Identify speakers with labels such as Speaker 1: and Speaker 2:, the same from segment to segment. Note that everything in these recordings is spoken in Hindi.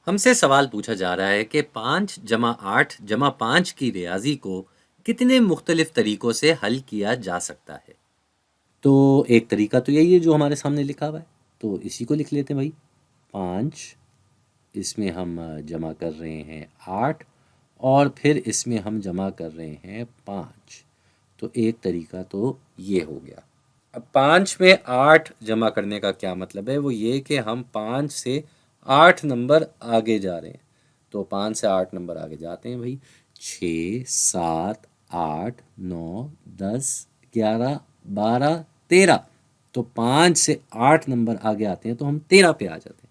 Speaker 1: हमसे सवाल पूछा जा रहा है कि 5 जमा 8 जमा 5 की रियाजी को कितने मुख्तलिफ तरीक़ों से हल किया जा सकता है। तो एक तरीका तो यही है जो हमारे सामने लिखा हुआ है, तो इसी को लिख लेते हैं भाई। 5, इसमें हम जमा कर रहे हैं 8 और फिर इसमें हम जमा कर रहे हैं 5। तो एक तरीका तो ये हो गया। अब 5 में 8 जमा करने का क्या मतलब है, वो ये कि हम 5 से 8 नंबर आगे जा रहे हैं। तो 5 से 8 नंबर आगे जाते हैं भाई। 6, 7, 8, 9, 10, 11, 12, 13। तो 5 से 8 नंबर आगे आते हैं तो हम 13 पे आ जाते हैं।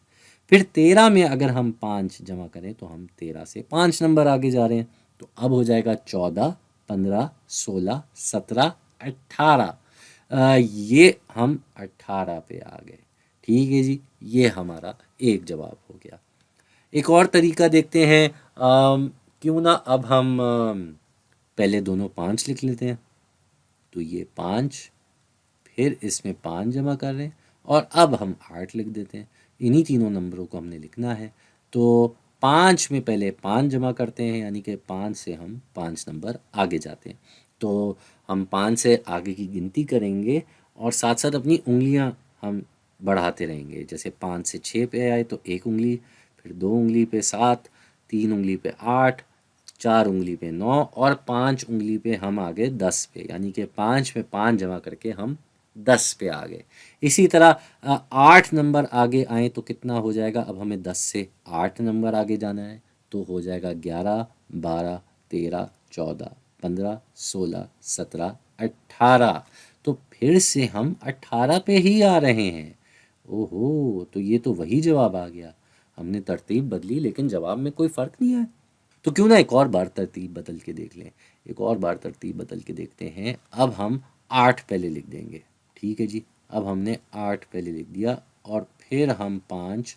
Speaker 1: फिर 13 में अगर हम 5 जमा करें तो हम 13 से 5 नंबर आगे जा रहे हैं। तो अब हो जाएगा 14, 15, 16, 17, 18। ये हम 18 पे आ गए। ठीक है जी, ये हमारा एक जवाब हो गया। एक और तरीका देखते हैं। क्यों ना अब हम पहले दोनों 5 लिख लेते हैं। तो ये 5, फिर इसमें 5 जमा कर रहे हैं और अब हम 8 लिख देते हैं। इन्हीं तीनों नंबरों को हमने लिखना है। तो 5 में पहले 5 जमा करते हैं, यानी कि 5 से हम 5 नंबर आगे जाते हैं। तो हम 5 से आगे की गिनती करेंगे और साथ साथ अपनी उंगलियां हम बढ़ाते रहेंगे। जैसे 5 से 6 पे आए तो 1 उंगली, फिर 2 उंगली पे 7, 3 उंगली पे 8, 4 उंगली पे 9 और 5 उंगली पे हम आ गए 10 पे, यानी कि 5 में 5 जमा करके हम 10 पे आ गए। इसी तरह 8 नंबर आगे आए तो कितना हो जाएगा। अब हमें 10 से 8 नंबर आगे जाना है तो हो जाएगा 11, 12, 13, 14, 15, 16, 17, 18। तो फिर से हम 18 पे ही आ रहे हैं। ओहो, तो ये तो वही जवाब आ गया। हमने तरतीब बदली लेकिन जवाब में कोई फ़र्क नहीं आया। तो क्यों ना एक और बार तरतीब बदल के देख लें। एक और बार तरतीब बदल के देखते हैं। अब हम 8 पहले लिख देंगे। ठीक है जी, अब हमने 8 पहले लिख दिया और फिर हम 5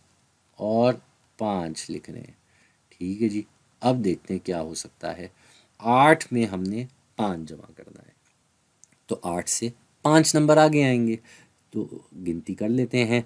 Speaker 1: और 5 लिख रहे हैं। ठीक है जी, अब देखते हैं क्या हो सकता है। 8 में हमने 5 जमा करना है तो 8 से 5 नंबर आगे आएंगे। तो गिनती कर लेते हैं।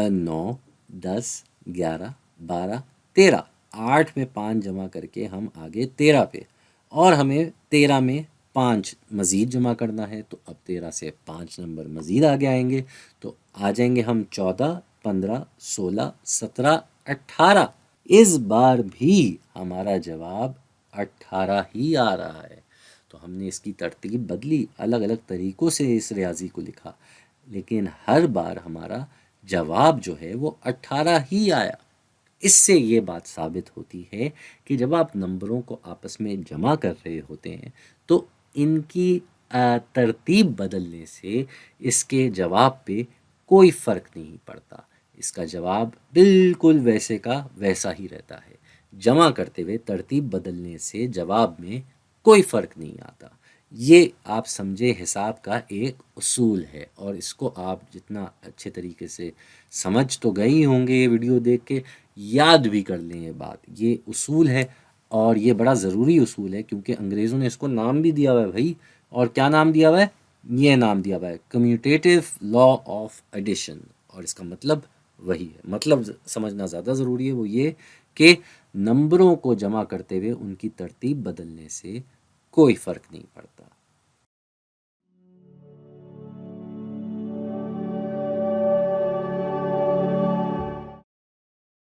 Speaker 1: 9, 10, 11, 12, 13। 8 में 5 जमा करके हम आगे 13 पे, और हमें 13 में 5 मज़ीद जमा करना है। तो अब 13 से 5 नंबर मज़ीद आगे आएंगे तो आ जाएंगे हम 14, 15, 16, 17, 18। इस बार भी हमारा जवाब 18 ही आ रहा है। तो हमने इसकी तरतीब बदली, अलग अलग तरीक़ों से इस रियाजी को लिखा, लेकिन हर बार हमारा जवाब जो है वो 18 ही आया। इससे ये बात साबित होती है कि जब आप नंबरों को आपस में जमा कर रहे होते हैं तो इनकी तरतीब बदलने से इसके जवाब पे कोई फ़र्क नहीं पड़ता। इसका जवाब बिल्कुल वैसे का वैसा ही रहता है। जमा करते हुए तरतीब बदलने से जवाब में कोई फ़र्क नहीं आता। ये आप समझे हिसाब का एक उसूल है और इसको आप जितना अच्छे तरीके से समझ तो गए ही होंगे ये वीडियो देख के, याद भी कर लें ये बात। ये उसूल है और ये बड़ा ज़रूरी उसूल है क्योंकि अंग्रेज़ों ने इसको नाम भी दिया हुआ है भाई। और क्या नाम दिया हुआ है? ये नाम दिया हुआ है कम्यूटेटिव लॉ ऑफ एडिशन। और इसका मतलब वही है, मतलब समझना ज़्यादा ज़रूरी है, वो ये कि नंबरों को जमा करते हुए उनकी तरतीब बदलने से कोई फ़र्क नहीं पड़ता।